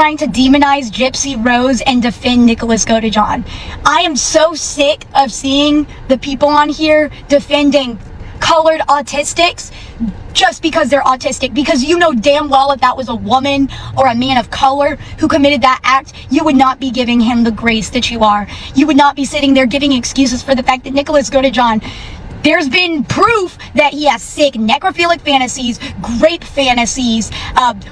trying to demonize Gypsy Rose and defend Nicholas Godejohn. I am so sick of seeing the people on here defending colored autistics just because they're autistic, because you know damn well if that was a woman or a man of color who committed that act, you would not be giving him the grace that you are. You would not be sitting there giving excuses for the fact that Nicholas Godejohn, there's been proof that he has sick necrophilic fantasies, grape fantasies,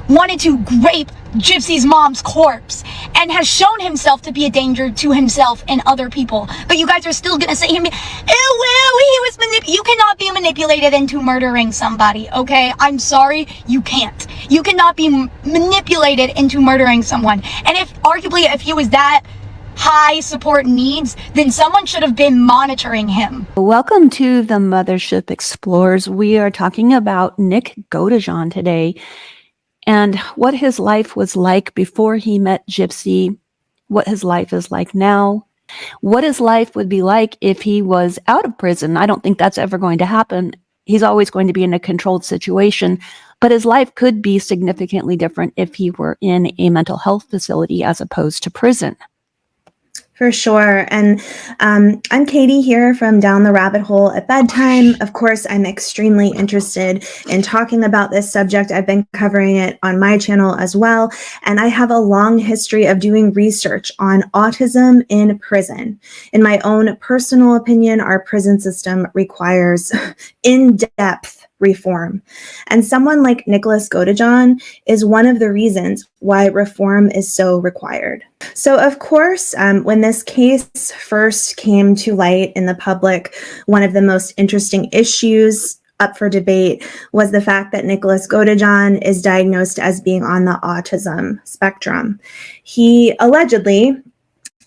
wanted to grape Gypsy's mom's corpse, and has shown himself to be a danger to himself and other people. But you guys are still gonna say him, he was you cannot be manipulated into murdering somebody, okay? I'm sorry, you can't. You cannot be manipulated into murdering someone. And arguably, if he was that high support needs, then someone should have been monitoring him. Welcome to the Mothership Explorers. We are talking about Nick Godejohn today and what his life was like before he met Gypsy, what his life is like now, what his life would be like if he was out of prison. I don't think that's ever going to happen. He's always going to be in a controlled situation, but his life could be significantly different if he were in a mental health facility as opposed to prison. For sure. And I'm Katie here from Down the Rabbit Hole at Bedtime. Of course, I'm extremely interested in talking about this subject. I've been covering it on my channel as well. And I have a long history of doing research on autism in prison. In my own personal opinion, our prison system requires in-depth reform. And someone like Nicholas Godejohn is one of the reasons why reform is so required. So of course, when this case first came to light in the public, one of the most interesting issues up for debate was the fact that Nicholas Godejohn is diagnosed as being on the autism spectrum. He allegedly,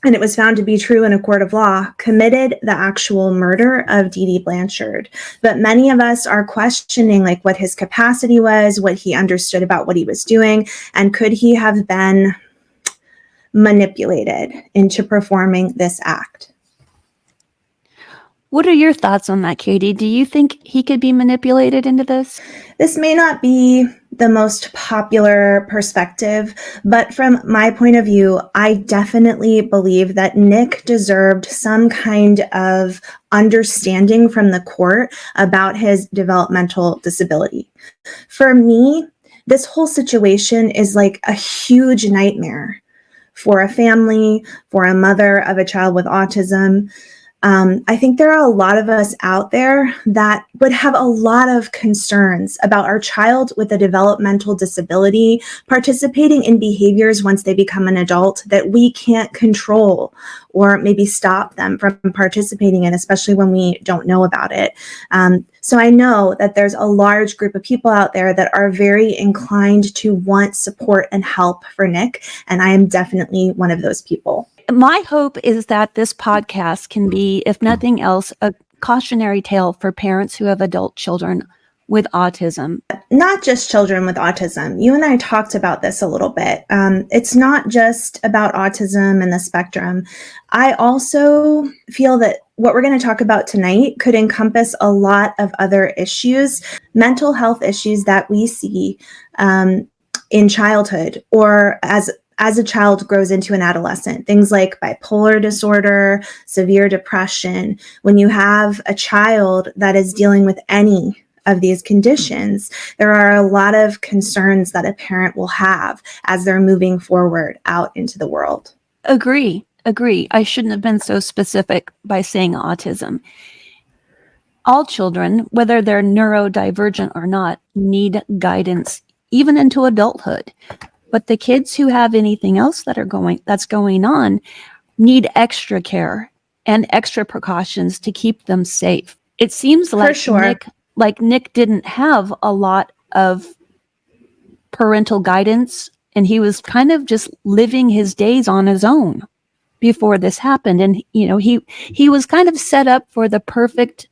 and it was found to be true in a court of law, committed the actual murder of Dee Dee Blanchard. But many of us are questioning like what his capacity was, what he understood about what he was doing, and could he have been manipulated into performing this act? What are your thoughts on that, Katie? Do you think he could be manipulated into this? This may not be the most popular perspective, but from my point of view, I definitely believe that Nick deserved some kind of understanding from the court about his developmental disability. For me, this whole situation is like a huge nightmare for a family, for a mother of a child with autism. I think there are a lot of us out there that would have a lot of concerns about our child with a developmental disability participating in behaviors once they become an adult that we can't control or maybe stop them from participating in, especially when we don't know about it. So I know that there's a large group of people out there that are very inclined to want support and help for Nick, and I am definitely one of those people. My hope is that this podcast can be, if nothing else, a cautionary tale for parents who have adult children with autism. Not just children with autism. You and I talked about this a little bit. It's not just about autism and the spectrum. I also feel that what we're going to talk about tonight could encompass a lot of other issues, mental health issues that we see in childhood or as a child grows into an adolescent. Things like bipolar disorder, severe depression. When you have a child that is dealing with any of these conditions, there are a lot of concerns that a parent will have as they're moving forward out into the world. Agree. I shouldn't have been so specific by saying autism. All children, whether they're neurodivergent or not, need guidance, even into adulthood. But the kids who have anything else that's going on need extra care and extra precautions to keep them safe. It seems like Nick didn't have a lot of parental guidance, and he was kind of just living his days on his own before this happened. And he was kind of set up for the perfect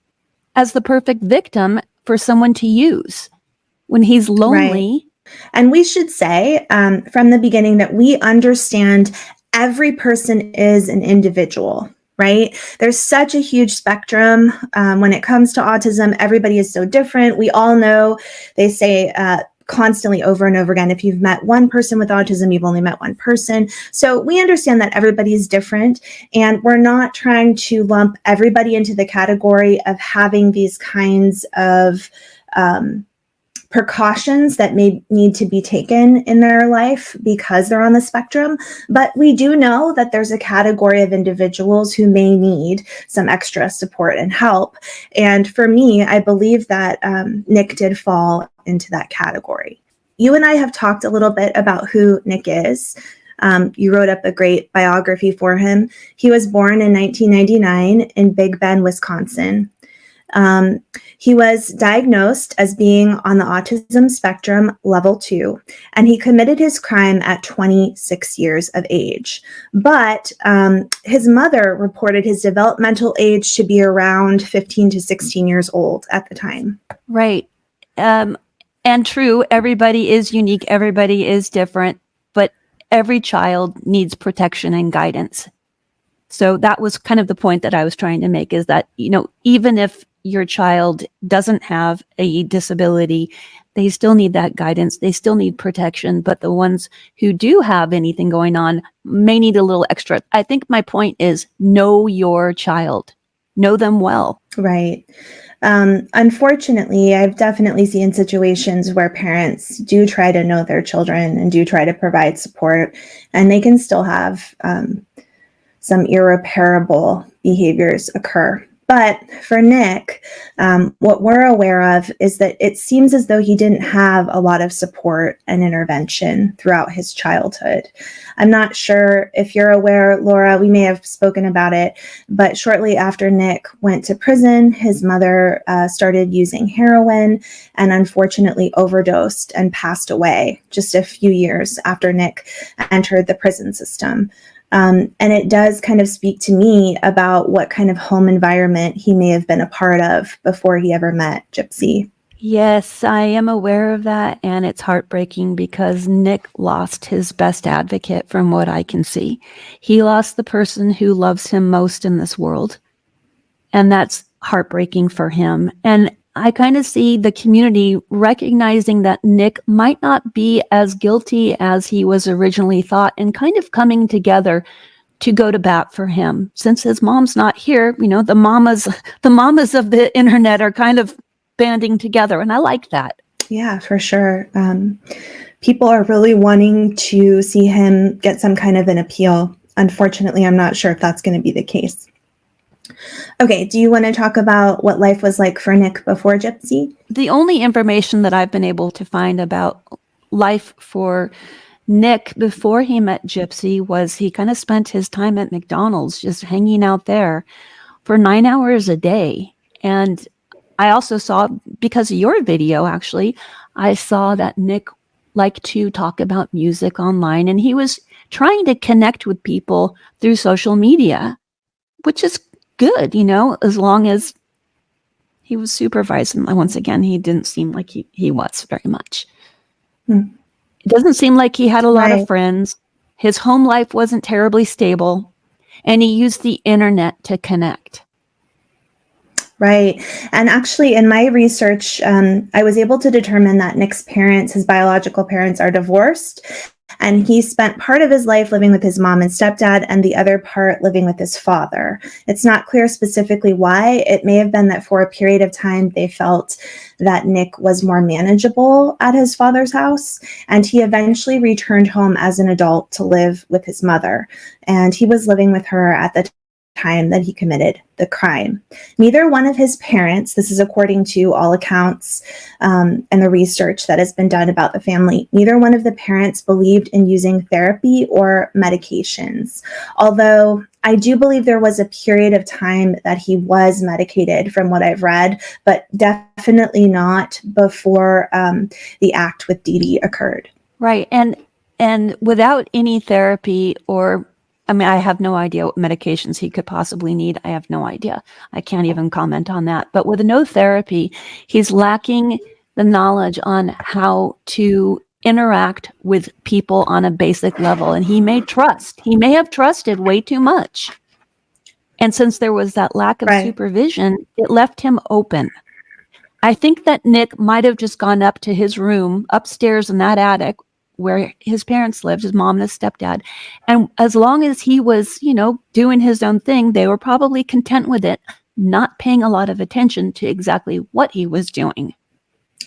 victim for someone to use when he's lonely. Right. And we should say from the beginning that we understand every person is an individual, right? There's such a huge spectrum when it comes to autism. Everybody is so different. We all know, they say constantly over and over again. If you've met one person with autism, you've only met one person. So we understand that everybody's different, and we're not trying to lump everybody into the category of having these kinds of precautions that may need to be taken in their life because they're on the spectrum. But we do know that there's a category of individuals who may need some extra support and help. And for me, I believe that Nick did fall into that category. You and I have talked a little bit about who Nick is. You wrote up a great biography for him. He was born in 1999 in Big Bend, Wisconsin. He was diagnosed as being on the autism spectrum level 2, and he committed his crime at 26 years of age. But his mother reported his developmental age to be around 15 to 16 years old at the time. Right. And true, everybody is unique, everybody is different, but every child needs protection and guidance. So that was kind of the point that I was trying to make, is that, even if your child doesn't have a disability, they still need that guidance. They still need protection. But the ones who do have anything going on may need a little extra. I think my point is, know your child, know them well. Right. Unfortunately, I've definitely seen situations where parents do try to know their children and do try to provide support, and they can still have some irreparable behaviors occur. But for Nick, what we're aware of is that it seems as though he didn't have a lot of support and intervention throughout his childhood. I'm not sure if you're aware, Laura, we may have spoken about it, but shortly after Nick went to prison, his mother started using heroin and unfortunately overdosed and passed away just a few years after Nick entered the prison system. And it does kind of speak to me about what kind of home environment he may have been a part of before he ever met Gypsy. Yes, I am aware of that. And it's heartbreaking because Nick lost his best advocate from what I can see. He lost the person who loves him most in this world. And that's heartbreaking for him. And I kind of see the community recognizing that Nick might not be as guilty as he was originally thought, and kind of coming together to go to bat for him. Since his mom's not here, the mamas of the internet are kind of banding together, and I like that. Yeah, for sure. People are really wanting to see him get some kind of an appeal. Unfortunately, I'm not sure if that's going to be the case. Okay, do you want to talk about what life was like for Nick before Gypsy? The only information that I've been able to find about life for Nick before he met Gypsy was he kind of spent his time at McDonald's just hanging out there for 9 hours a day. And I also saw, because of your video, actually, I saw that Nick liked to talk about music online, and he was trying to connect with people through social media, which is good, as long as he was supervised. And once again, he didn't seem like he was very much. It doesn't seem like he had a lot of friends. His home life wasn't terribly stable, and he used the internet to connect. Right. And actually, in my research, I was able to determine that Nick's parents, his biological parents, are divorced. And he spent part of his life living with his mom and stepdad, and the other part living with his father. It's not clear specifically why. It may have been that for a period of time, they felt that Nick was more manageable at his father's house. And he eventually returned home as an adult to live with his mother. And he was living with her at the time that he committed the crime. Neither one of his parents, this is according to all accounts and the research that has been done about the family, neither one of the parents believed in using therapy or medications. Although I do believe there was a period of time that he was medicated from what I've read, but definitely not before the act with Dee Dee occurred. Right. And without any therapy I have no idea what medications he could possibly need. I have no idea. I can't even comment on that. But with no therapy, he's lacking the knowledge on how to interact with people on a basic level. And he may have trusted way too much. And since there was that lack of supervision, it left him open. I think that Nick might have just gone up to his room upstairs in that attic where his parents lived, his mom and his stepdad. And as long as he was, doing his own thing, they were probably content with it, not paying a lot of attention to exactly what he was doing.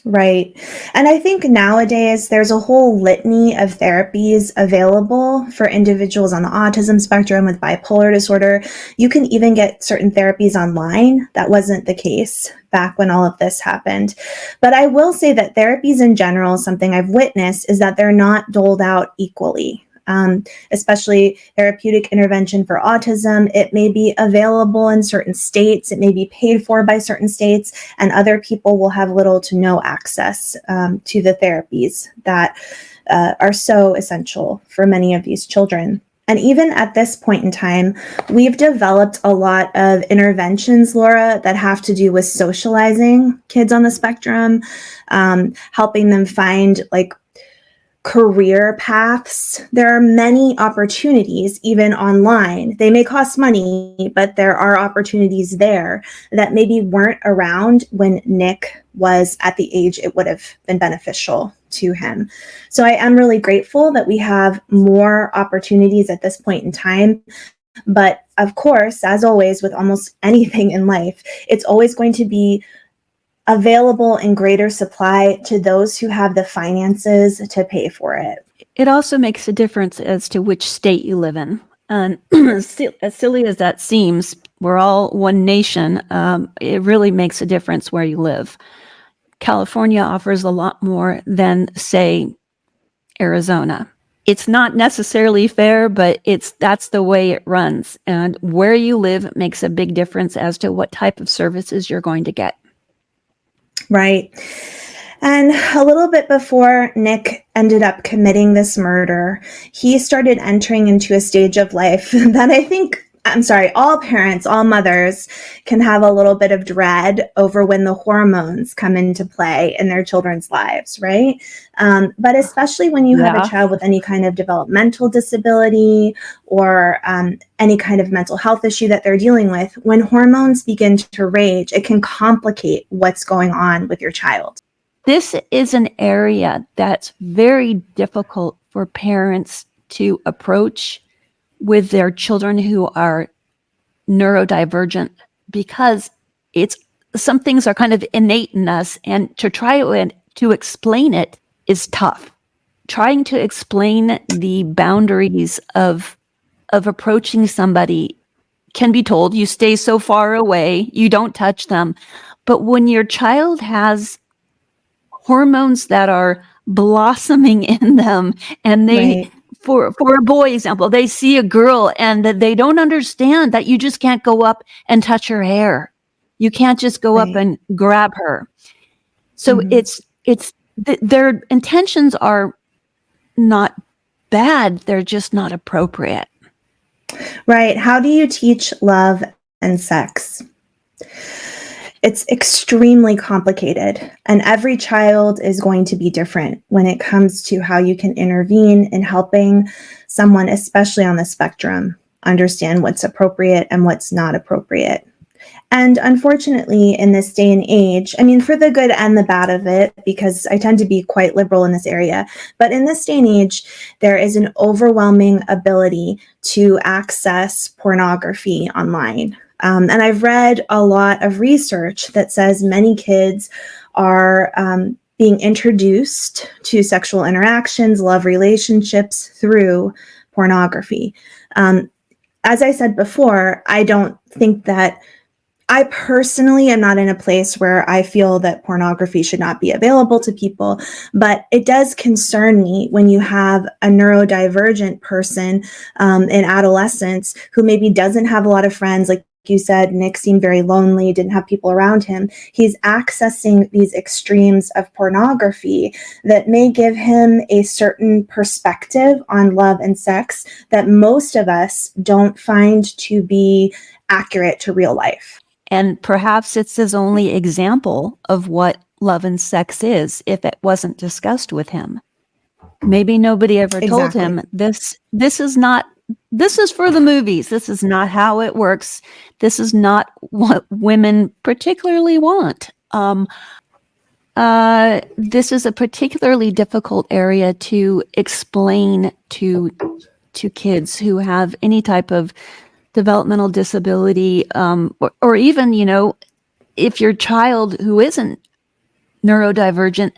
Right. And I think nowadays there's a whole litany of therapies available for individuals on the autism spectrum with bipolar disorder. You can even get certain therapies online. That wasn't the case back when all of this happened. But I will say that therapies in general, something I've witnessed is that they're not doled out equally. Especially therapeutic intervention for autism. It may be available in certain states, it may be paid for by certain states, and other people will have little to no access to the therapies that are so essential for many of these children. And even at this point in time, we've developed a lot of interventions, Laura, that have to do with socializing kids on the spectrum, helping them find career paths. There are many opportunities, even online. They may cost money, but there are opportunities there that maybe weren't around when Nick was at the age it would have been beneficial to him. So I am really grateful that we have more opportunities at this point in time. But of course, as always, with almost anything in life, it's always going to be available in greater supply to those who have the finances to pay for it. It also makes a difference as to which state you live in. And as silly as that seems, we're all one nation. It really makes a difference where you live. California offers a lot more than, say, Arizona. It's not necessarily fair, but that's the way it runs. And where you live makes a big difference as to what type of services you're going to get. Right. And a little bit before Nick ended up committing this murder, he started entering into a stage of life that I think, all parents, all mothers can have a little bit of dread over when the hormones come into play in their children's lives, right? But especially when you have a child with any kind of developmental disability or any kind of mental health issue that they're dealing with, when hormones begin to rage, it can complicate what's going on with your child. This is an area that's very difficult for parents to approach with their children who are neurodivergent, because some things are kind of innate in us, and to try to explain it is tough. Trying to explain the boundaries of approaching somebody can be told, you stay so far away, you don't touch them. But when your child has hormones that are blossoming in them, and they, right. For a boy example, they see a girl and they don't understand that you just can't go up and touch her hair. You can't just go up and grab her. So their intentions are not bad. They're just not appropriate. Right. How do you teach love and sex? It's extremely complicated, and every child is going to be different when it comes to how you can intervene in helping someone, especially on the spectrum, understand what's appropriate and what's not appropriate. And unfortunately, in this day and age, for the good and the bad of it, because I tend to be quite liberal in this area, but in this day and age, there is an overwhelming ability to access pornography online. And I've read a lot of research that says many kids are being introduced to sexual interactions, love relationships through pornography. As I said before, I don't think that I personally am not in a place where I feel that pornography should not be available to people, but it does concern me when you have a neurodivergent person in adolescence who maybe doesn't have a lot of friends. Like you said, Nick seemed very lonely, didn't have people around him. He's accessing these extremes of pornography that may give him a certain perspective on love and sex that most of us don't find to be accurate to real life. And perhaps it's his only example of what love and sex is if it wasn't discussed with him. Maybe nobody ever told him this is for the movies. This is not how it works. This is not what women particularly want. This is a particularly difficult area to explain to kids who have any type of developmental disability, or even, if your child who isn't neurodivergent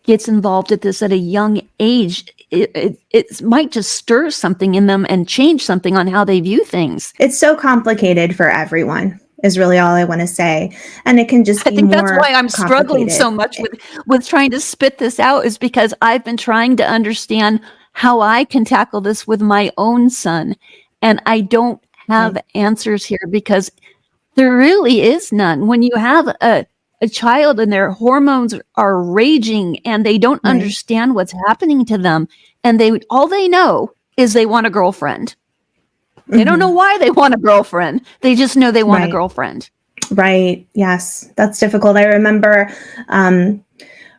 gets involved at this at a young age, it might just stir something in them and change something on how they view things. It's so complicated for everyone, is really all I want to say. And it can just be I think more that's why I'm struggling so much with trying to spit this out, is because I've been trying to understand how I can tackle this with my own son. And I don't have answers here, because there really is none. When you have a child and their hormones are raging and they don't understand what's happening to them, and all they know is they want a girlfriend. They don't know why they want a girlfriend. They just know they want a girlfriend. Right. Yes. That's difficult. I remember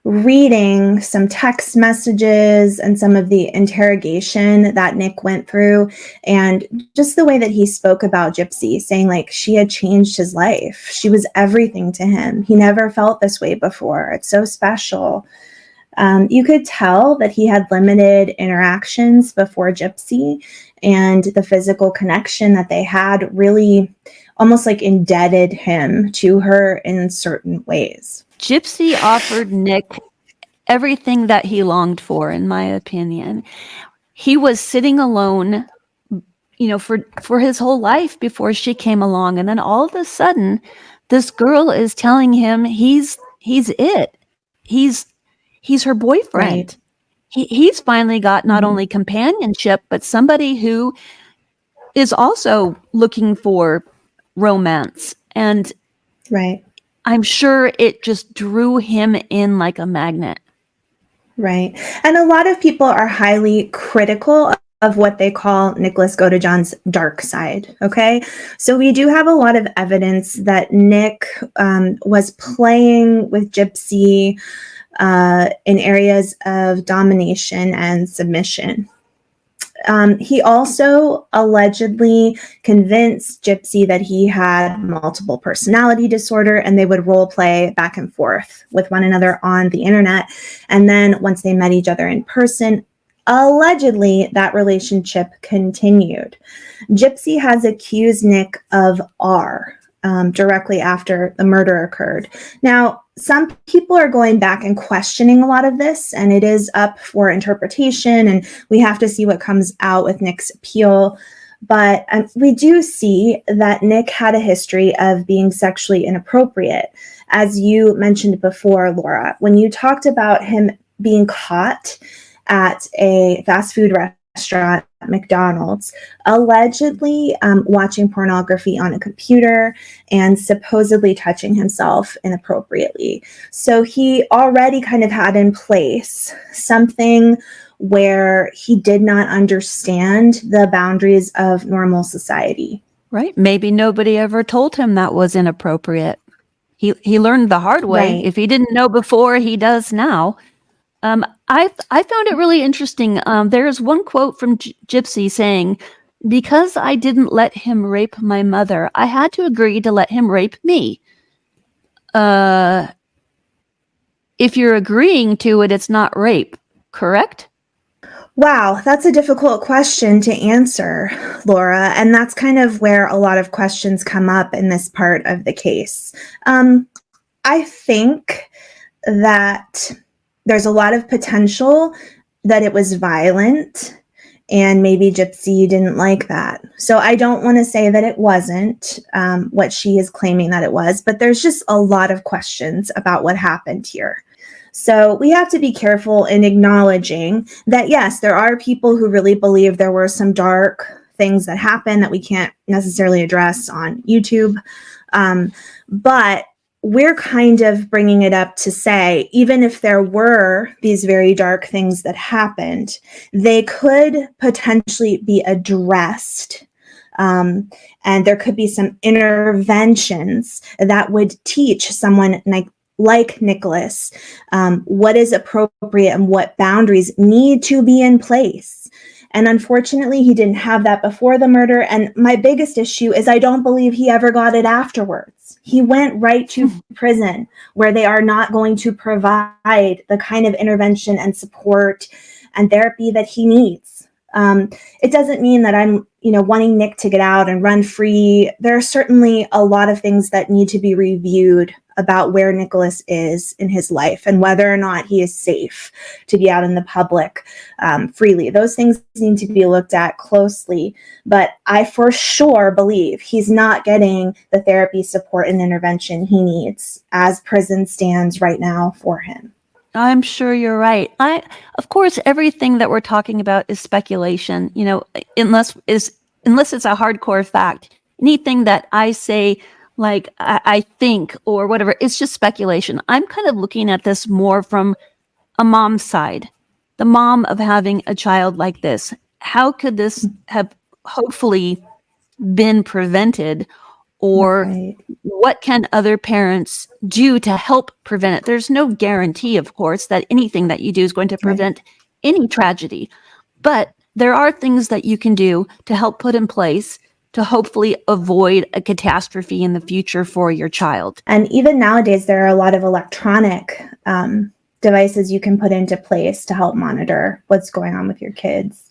reading some text messages and some of the interrogation that Nick went through, and just the way that he spoke about Gypsy, saying like she had changed his life. She was everything to him. He never felt this way before. It's so special. You could tell that he had limited interactions before Gypsy, and the physical connection that they had really almost like indebted him to her in certain ways. Gypsy offered Nick everything that he longed for, in my opinion. He was sitting alone, for his whole life before she came along. And then all of a sudden, this girl is telling him he's it. He's her boyfriend. Right. He's finally got not only companionship, but somebody who is also looking for romance. And I'm sure it just drew him in like a magnet. Right. And a lot of people are highly critical of what they call Nicholas Godejohn's dark side. Okay. So we do have a lot of evidence that Nick was playing with Gypsy in areas of domination and submission. He also allegedly convinced Gypsy that he had multiple personality disorder, and they would role play back and forth with one another on the internet. And then once they met each other in person, allegedly that relationship continued. Gypsy has accused Nick of R directly after the murder occurred. Now, some people are going back and questioning a lot of this, and it is up for interpretation, and we have to see what comes out with Nick's appeal. But we do see that Nick had a history of being sexually inappropriate. As you mentioned before, Laura, when you talked about him being caught at a fast food restaurant, McDonald's, allegedly watching pornography on a computer and supposedly touching himself inappropriately. So he already kind of had in place something where he did not understand the boundaries of normal society. Right. Maybe nobody ever told him that was inappropriate. He learned the hard way. Right. If he didn't know before, he does now. I found it really interesting. There's one quote from Gypsy saying, "Because I didn't let him rape my mother, I had to agree to let him rape me." If you're agreeing to it, it's not rape, correct? Wow, that's a difficult question to answer, Laura. And that's kind of where a lot of questions come up in this part of the case. I think that there's a lot of potential that it was violent, and maybe Gypsy didn't like that. So I don't want to say that it wasn't what she is claiming that it was, but there's just a lot of questions about what happened here. So we have to be careful in acknowledging that, yes, there are people who really believe there were some dark things that happened that we can't necessarily address on YouTube. But we're kind of bringing it up to say, even if there were these very dark things that happened, they could potentially be addressed. And there could be some interventions that would teach someone like Nicholas what is appropriate and what boundaries need to be in place. And unfortunately, he didn't have that before the murder. And my biggest issue is I don't believe he ever got it afterwards. He went right to prison, where they are not going to provide the kind of intervention and support and therapy that he needs. It doesn't mean that I'm, wanting Nick to get out and run free. There are certainly a lot of things that need to be reviewed about where Nicholas is in his life and whether or not he is safe to be out in the public freely. Those things need to be looked at closely, but I for sure believe he's not getting the therapy, support, and intervention he needs as prison stands right now for him. I'm sure you're right. Of course, everything that we're talking about is speculation, unless it's a hardcore fact. Anything that I say, like I think or whatever, it's just speculation. I'm kind of looking at this more from a mom's side, the mom of having a child like this. How could this have hopefully been prevented? Or Right. what can other parents do to help prevent it? There's no guarantee, of course, that anything that you do is going to prevent any tragedy. But there are things that you can do to help put in place to hopefully avoid a catastrophe in the future for your child. And even nowadays, there are a lot of electronic devices you can put into place to help monitor what's going on with your kids.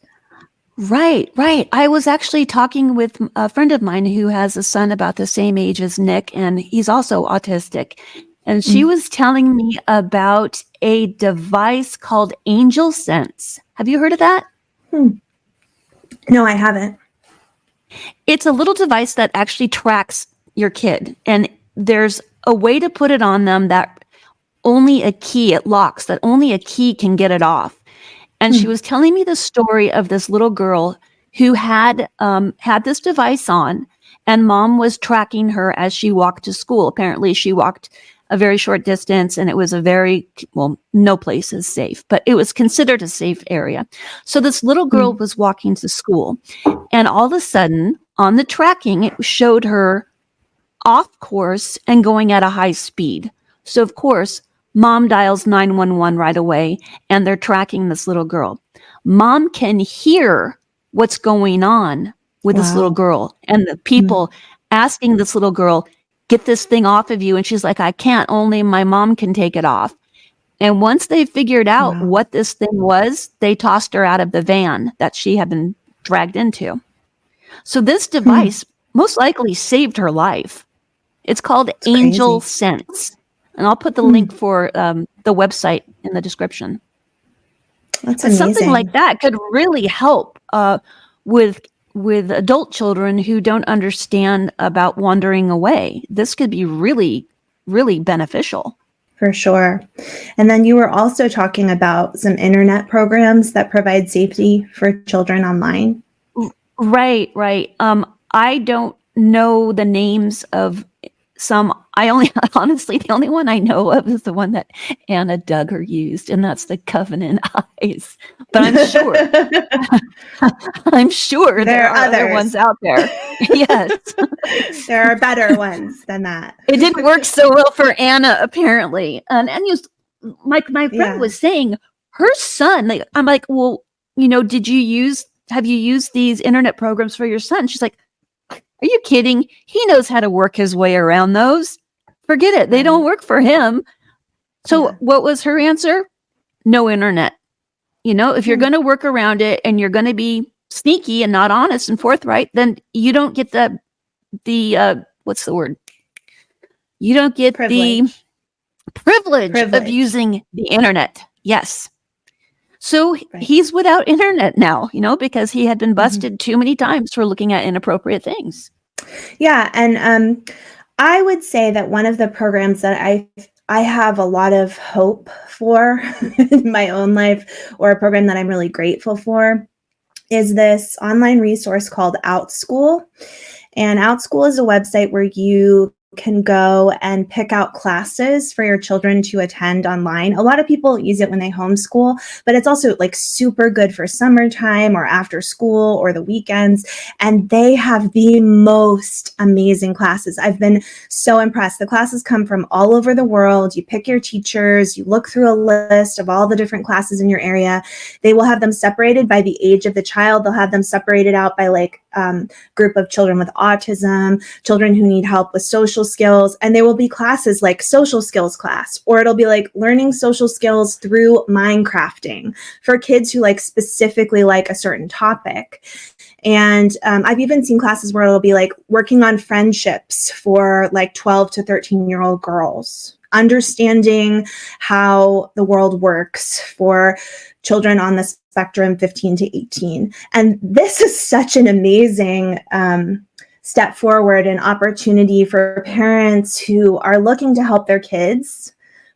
Right. I was actually talking with a friend of mine who has a son about the same age as Nick, and he's also autistic. And she was telling me about a device called Angel Sense. Have you heard of that? No, I haven't. It's a little device that actually tracks your kid. And there's a way to put it on them that only a key, it locks, that only a key can get it off. And she was telling me the story of this little girl who had this device on, and mom was tracking her as she walked to school. Apparently, she walked a very short distance, and it was no place is safe, but it was considered a safe area. So this little girl was walking to school, and all of a sudden, on the tracking, it showed her off course and going at a high speed. So of course, mom dials 911 right away, and they're tracking this little girl. Mom can hear what's going on with this little girl, and the people asking this little girl, get this thing off of you. And she's like, I can't, only my mom can take it off. And once they figured out what this thing was, they tossed her out of the van that she had been dragged into. So this device most likely saved her life. It's called Angel Sense. And I'll put the link for the website in the description. That's amazing. Something like that could really help with adult children who don't understand about wandering away. This could be really, really beneficial. For sure. And then you were also talking about some internet programs that provide safety for children online. Right. I don't know the names of some. Honestly, the only one I know of is the one that Anna Duggar used, and that's the Covenant Eyes. But I'm sure there are other ones out there. Yes. There are better ones than that. It didn't work so well for Anna, apparently. And my friend was saying her son, I'm like, well, have you used these internet programs for your son? She's like, are you kidding? He knows how to work his way around those. Forget it. They don't work for him. So what was her answer? No internet. If you're going to work around it and you're going to be sneaky and not honest and forthright, then you don't get the what's the word? You don't get the privilege of using the internet. Yes. So he's without internet now, because he had been busted too many times for looking at inappropriate things. Yeah. And I would say that one of the programs that I have a lot of hope for in my own life, or a program that I'm really grateful for, is this online resource called OutSchool. And OutSchool is a website where you can go and pick out classes for your children to attend online. A lot of people use it when they homeschool, but it's also super good for summertime or after school or the weekends. And they have the most amazing classes. I've been so impressed. The classes come from all over the world. You pick your teachers, you look through a list of all the different classes in your area. They will have them separated by the age of the child. They'll have them separated out by group of children with autism, children who need help with social skills. And there will be classes like social skills class, or it'll be like learning social skills through Minecrafting for kids who like specifically like a certain topic. And I've even seen classes where it'll be like working on friendships for like 12 to 13-year-old girls, understanding how the world works for children on the spectrum 15 to 18. And this is such an amazing step forward and opportunity for parents who are looking to help their kids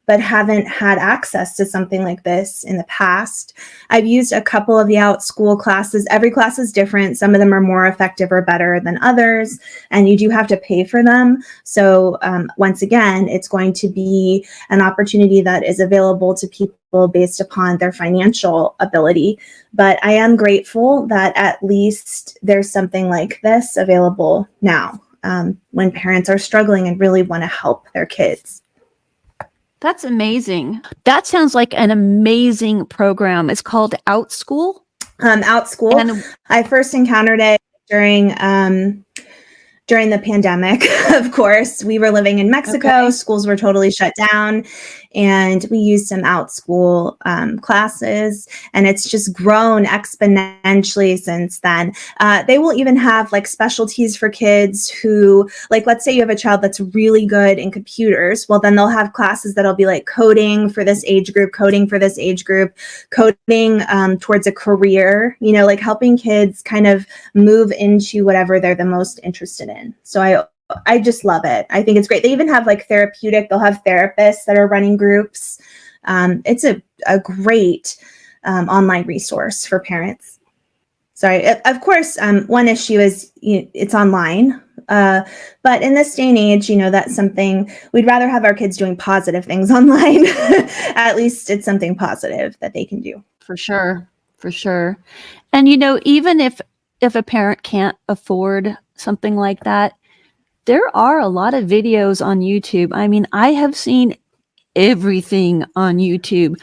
but haven't had access to something like this in the past. I've used a couple of the OutSchool classes. Every class is different. Some of them are more effective or better than others, and you do have to pay for them. So once again, it's going to be an opportunity that is available to people based upon their financial ability. But I am grateful that at least there's something like this available now when parents are struggling and really want to help their kids. That's amazing. That sounds like an amazing program. It's called OutSchool. OutSchool. And I first encountered it during the pandemic. Of course, we were living in Mexico. Okay. Schools were totally shut down, and we used some OutSchool classes, and it's just grown exponentially since then. They will even have like specialties for kids who, like, let's say you have a child that's really good in computers. Well, then they'll have classes that'll be like coding for this age group, coding for this age group, coding towards a career, you know, like helping kids kind of move into whatever they're the most interested in. So I just love it. I think it's great. They even have like therapeutic, they'll have therapists that are running groups. It's a great online resource for parents. Sorry, of course, one issue is it's online. But in this day and age, you know, that's something we'd rather have our kids doing positive things online. At least it's something positive that they can do. For sure. For sure. And, you know, even if a parent can't afford something like that, there are a lot of videos on YouTube. I mean, I have seen everything on YouTube.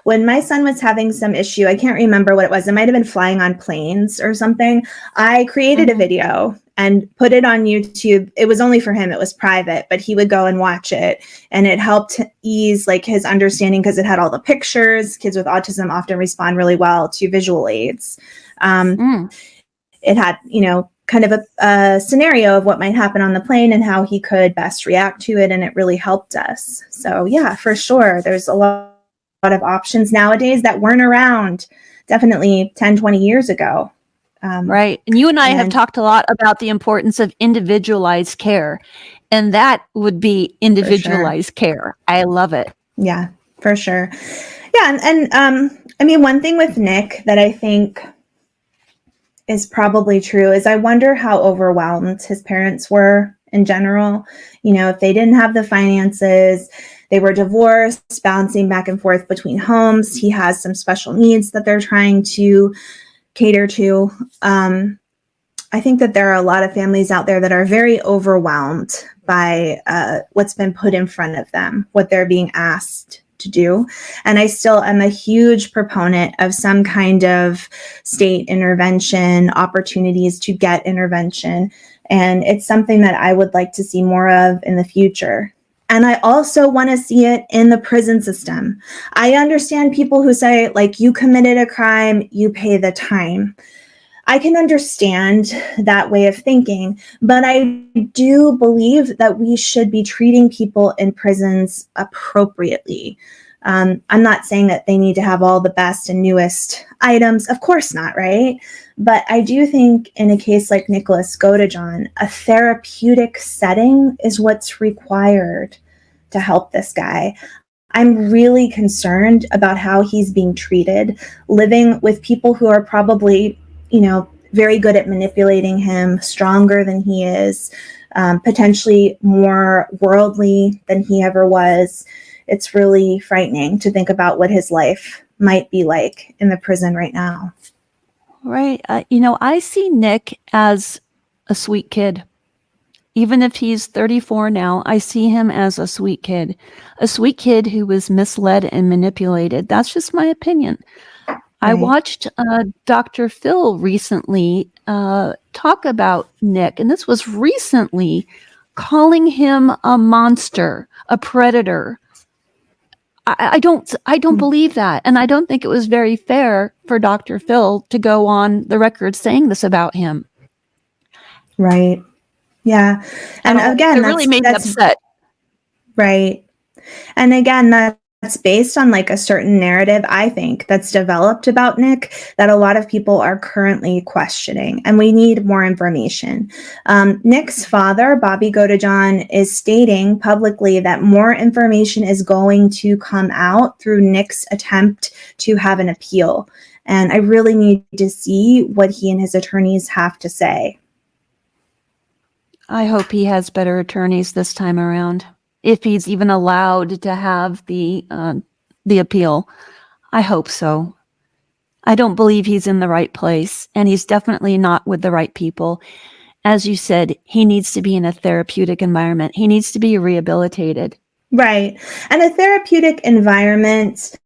When my son was having some issue, I can't remember what it was. It might have been flying on planes or something. I created a video and put it on YouTube. It was only for him. It was private, but he would go and watch it. And it helped ease like his understanding because it had all the pictures. Kids with autism often respond really well to visual aids. It had, you know, kind of a scenario of what might happen on the plane and how he could best react to it. And it really helped us. So yeah, for sure. There's a lot of options nowadays that weren't around definitely 10, 20 years ago. Right. And you and I have talked a lot about the importance of individualized care, and that would be individualized care. I love it. Yeah, for sure. Yeah. And I mean, one thing with Nick that I think is probably true is I wonder how overwhelmed his parents were in general. You know, if they didn't have the finances, they were divorced, bouncing back and forth between homes. He has some special needs that they're trying to cater to. I think that there are a lot of families out there that are very overwhelmed by what's been put in front of them, what they're being asked to do. And I still am a huge proponent of some kind of state intervention, opportunities to get intervention. And it's something that I would like to see more of in the future. And I also want to see it in the prison system. I understand people who say, like, you committed a crime, you pay the time. I can understand that way of thinking, but I do believe that we should be treating people in prisons appropriately. I'm not saying that they need to have all the best and newest items. Of course not, right? But I do think in a case like Nicholas Godejohn, a therapeutic setting is what's required to help this guy. I'm really concerned about how he's being treated, living with people who are probably, you know, very good at manipulating him, stronger than he is, potentially more worldly than he ever was. It's really frightening to think about what his life might be like in the prison right now. Right. You know, I see Nick as a sweet kid. Even if he's 34 now, I see him as a sweet kid who was misled and manipulated. That's just my opinion. I Right. watched Dr. Phil recently talk about Nick, and this was recently, calling him a monster, a predator. I don't believe that, and I don't think it was very fair for Dr. Phil to go on the record saying this about him. Right. Yeah. And again, It really made me upset. Right. And again, that's based on like a certain narrative, I think, that's developed about Nick that a lot of people are currently questioning, and we need more information. Nick's father, Bobby Godejohn, is stating publicly that more information is going to come out through Nick's attempt to have an appeal. And I really need to see what he and his attorneys have to say. I hope he has better attorneys this time around, if he's even allowed to have the appeal. I hope so. I don't believe he's in the right place, and he's definitely not with the right people. As you said, he needs to be in a therapeutic environment. He needs to be rehabilitated. Right. And a therapeutic environment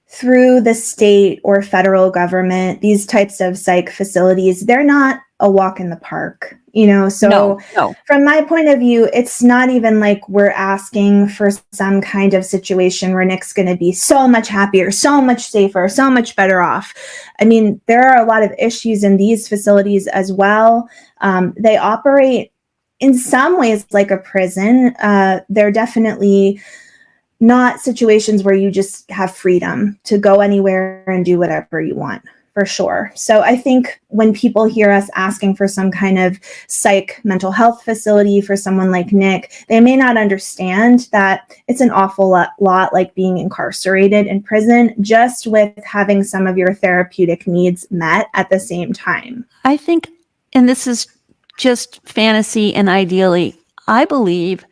through the state or federal government, these types of psych facilities, they're not a walk in the park, you know? So No. From my point of view, it's not even like we're asking for some kind of situation where Nick's going to be so much happier, so much safer, so much better off. I mean, there are a lot of issues in these facilities as well. They operate in some ways like a prison. They're definitely not situations where you just have freedom to go anywhere and do whatever you want, for sure. So I think when people hear us asking for some kind of psych mental health facility for someone like Nick, they may not understand that it's an awful lot like being incarcerated in prison, just with having some of your therapeutic needs met at the same time. I think, and this is just fantasy and ideally, I believe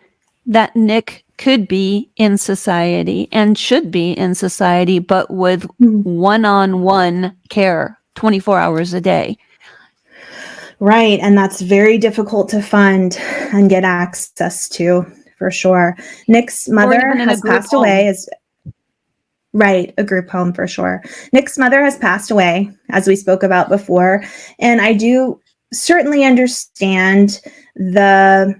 that Nick could be in society and should be in society, but with one-on-one care 24 hours a day. Right. And that's very difficult to fund and get access to, for sure. Nick's mother has passed away. Right, a group home for sure. Nick's mother has passed away, as we spoke about before. And I do certainly understand the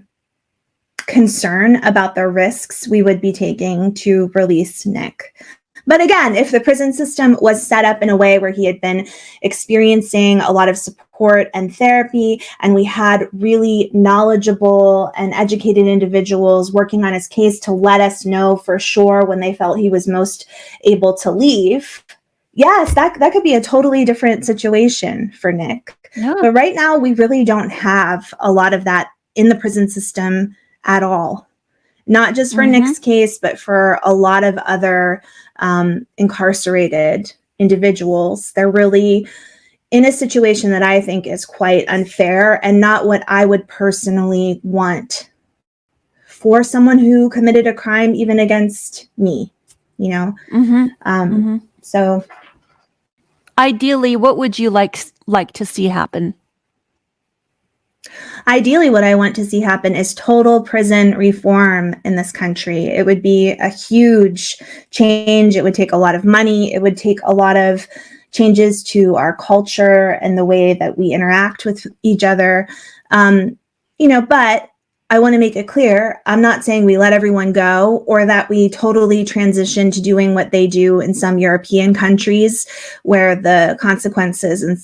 concern about the risks we would be taking to release Nick. But again, if the prison system was set up in a way where he had been experiencing a lot of support and therapy, and we had really knowledgeable and educated individuals working on his case to let us know for sure when they felt he was most able to leave, yes, that could be a totally different situation for Nick. Yeah. But right now, we really don't have a lot of that in the prison system at all. Not just for Nick's case, but for a lot of other incarcerated individuals. They're really in a situation that I think is quite unfair and not what I would personally want for someone who committed a crime even against me, you know? So ideally, what would you like to see happen? Ideally, what I want to see happen is total prison reform in this country. It would be a huge change. It would take a lot of money. It would take a lot of changes to our culture and the way that we interact with each other. But I want to make it clear, I'm not saying we let everyone go or that we totally transition to doing what they do in some European countries where the consequences and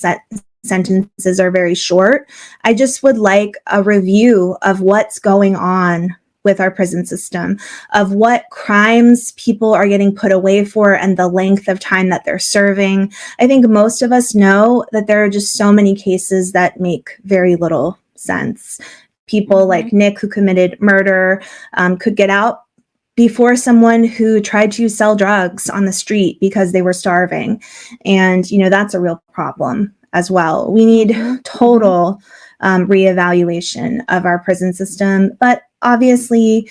sentences are very short. I just would like a review of what's going on with our prison system, of what crimes people are getting put away for and the length of time that they're serving. I think most of us know that there are just so many cases that make very little sense. People like Nick, who committed murder, could get out before someone who tried to sell drugs on the street because they were starving. And, that's a real problem as well. We need total reevaluation of our prison system. But obviously,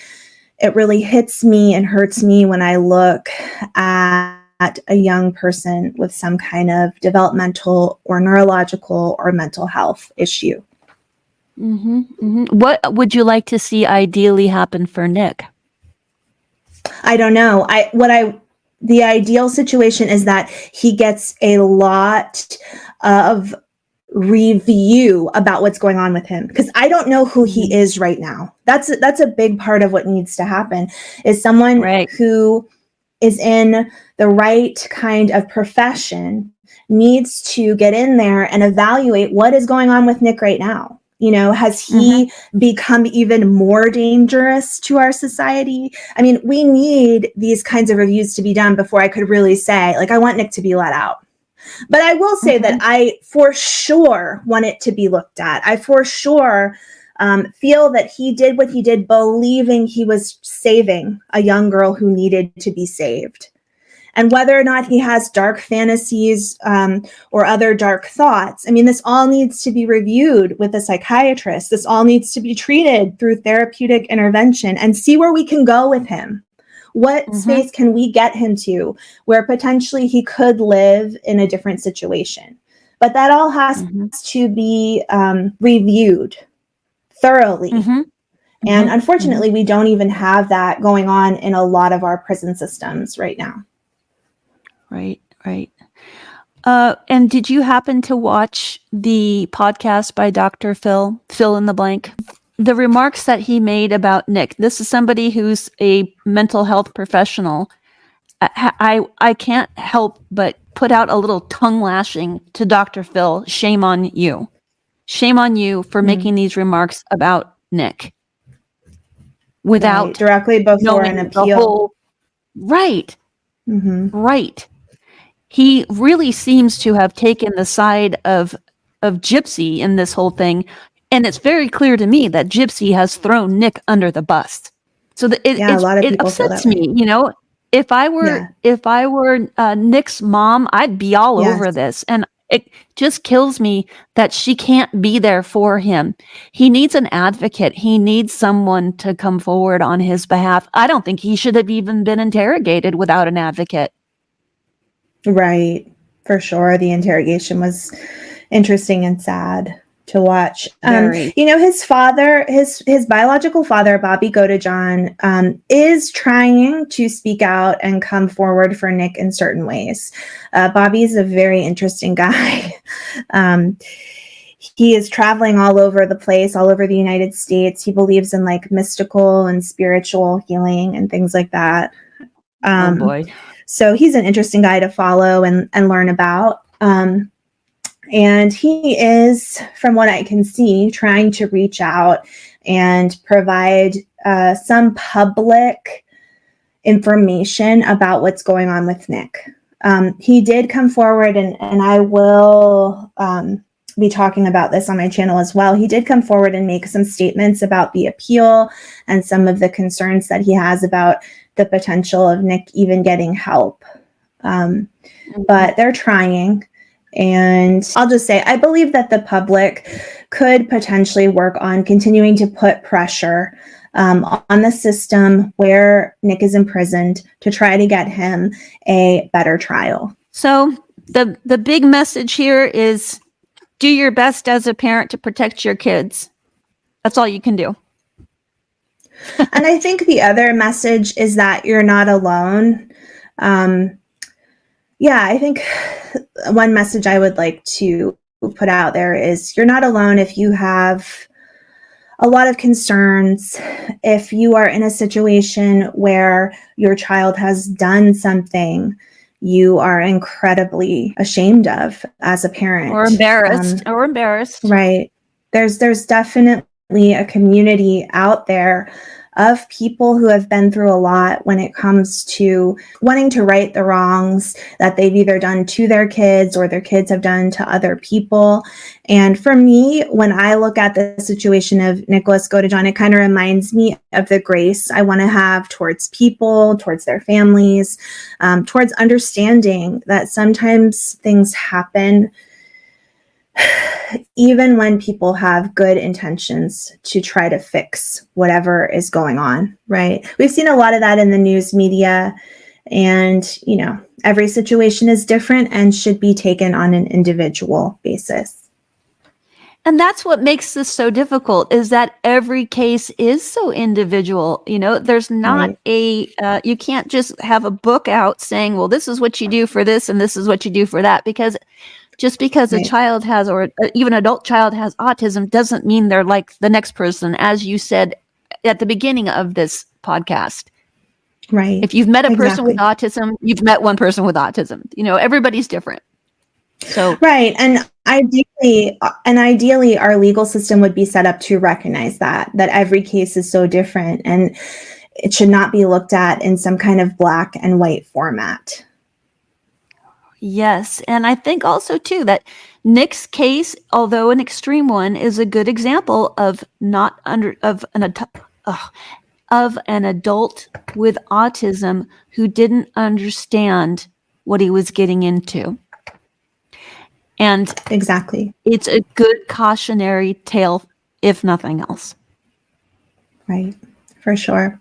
it really hits me and hurts me when I look at a young person with some kind of developmental or neurological or mental health issue. What would you like to see ideally happen for Nick? I don't know. What I the ideal situation is that he gets a lot of review about what's going on with him, because I don't know who he is right now. That's a big part of what needs to happen, is someone who is in the right kind of profession needs to get in there and evaluate what is going on with Nick right now. You know, has he become even more dangerous to our society? I mean, we need these kinds of reviews to be done before I could really say, like, I want Nick to be let out. But I will say that I for sure want it to be looked at. I for sure feel that he did what he did, believing he was saving a young girl who needed to be saved. And whether or not he has dark fantasies or other dark thoughts, I mean, this all needs to be reviewed with a psychiatrist. This all needs to be treated through therapeutic intervention and see where we can go with him. What space can we get him to where potentially he could live in a different situation? But that all has to be reviewed thoroughly. And unfortunately, we don't even have that going on in a lot of our prison systems right now. Right. And did you happen to watch the podcast by Dr. Phil, fill in the blank? The remarks that he made about Nick, this is somebody who's a mental health professional. I can't help but put out a little tongue lashing to Dr. Phil. Shame on you. Shame on you for making these remarks about Nick. Without directly before an appeal. Right. He really seems to have taken the side of Gypsy in this whole thing. And it's very clear to me that Gypsy has thrown Nick under the bus. So a lot of it people feel upsets that way. me. You know, if I were Nick's mom, I'd be all over this. And it just kills me that she can't be there for him. He needs an advocate. He needs someone to come forward on his behalf. I don't think he should have even been interrogated without an advocate. Right. For sure. The interrogation was interesting and sad to watch. You know, his father, his biological father, Bobby Godejohn, is trying to speak out and come forward for Nick in certain ways. Bobby's a very interesting guy. He is traveling all over the place, all over the United States. He believes in like mystical and spiritual healing and things like that. Oh boy. So he's an interesting guy to follow and learn about. And he is, from what I can see, trying to reach out and provide some public information about what's going on with Nick. He did come forward, and I will be talking about this on my channel as well. He did come forward and make some statements about the appeal and some of the concerns that he has about the potential of Nick even getting help. But they're trying. And I'll just say, I believe that the public could potentially work on continuing to put pressure on the system where Nick is imprisoned to try to get him a better trial. So the big message here is do your best as a parent to protect your kids. That's all you can do. And I think the other message is that you're not alone. I think one message I would like to put out there is you're not alone if you have a lot of concerns, if you are in a situation where your child has done something you are incredibly ashamed of as a parent. Or embarrassed. Right. There's definitely a community out there of people who have been through a lot when it comes to wanting to right the wrongs that they've either done to their kids or their kids have done to other people. And for me, when I look at the situation of Nicholas Godejohn, it kind of reminds me of the grace I want to have towards people, towards their families, towards understanding that sometimes things happen even when people have good intentions to try to fix whatever is going on, right? We've seen a lot of that in the news media, and, you know, every situation is different and should be taken on an individual basis. And that's what makes this so difficult, is that every case is so individual. You know, there's not you can't just have a book out saying, well, this is what you do for this and this is what you do for that, because just because a child has, or even an adult child has autism, doesn't mean they're like the next person, as you said at the beginning of this podcast. Right. If you've met a person with autism, you've met one person with autism. You know, everybody's different. So right. And ideally our legal system would be set up to recognize that every case is so different, and it should not be looked at in some kind of black and white format. Yes, and I think also too that Nick's case, although an extreme one, is a good example of of an adult with autism who didn't understand what he was getting into. And exactly, it's a good cautionary tale, if nothing else. Right, for sure.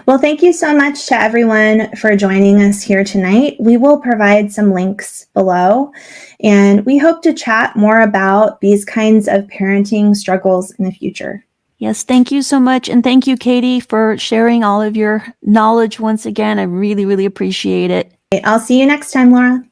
Well, thank you so much to everyone for joining us here tonight. We will provide some links below, and we hope to chat more about these kinds of parenting struggles in the future. Yes, thank you so much. And thank you, Katie, for sharing all of your knowledge once again. I really, really appreciate it. I'll see you next time, Laura.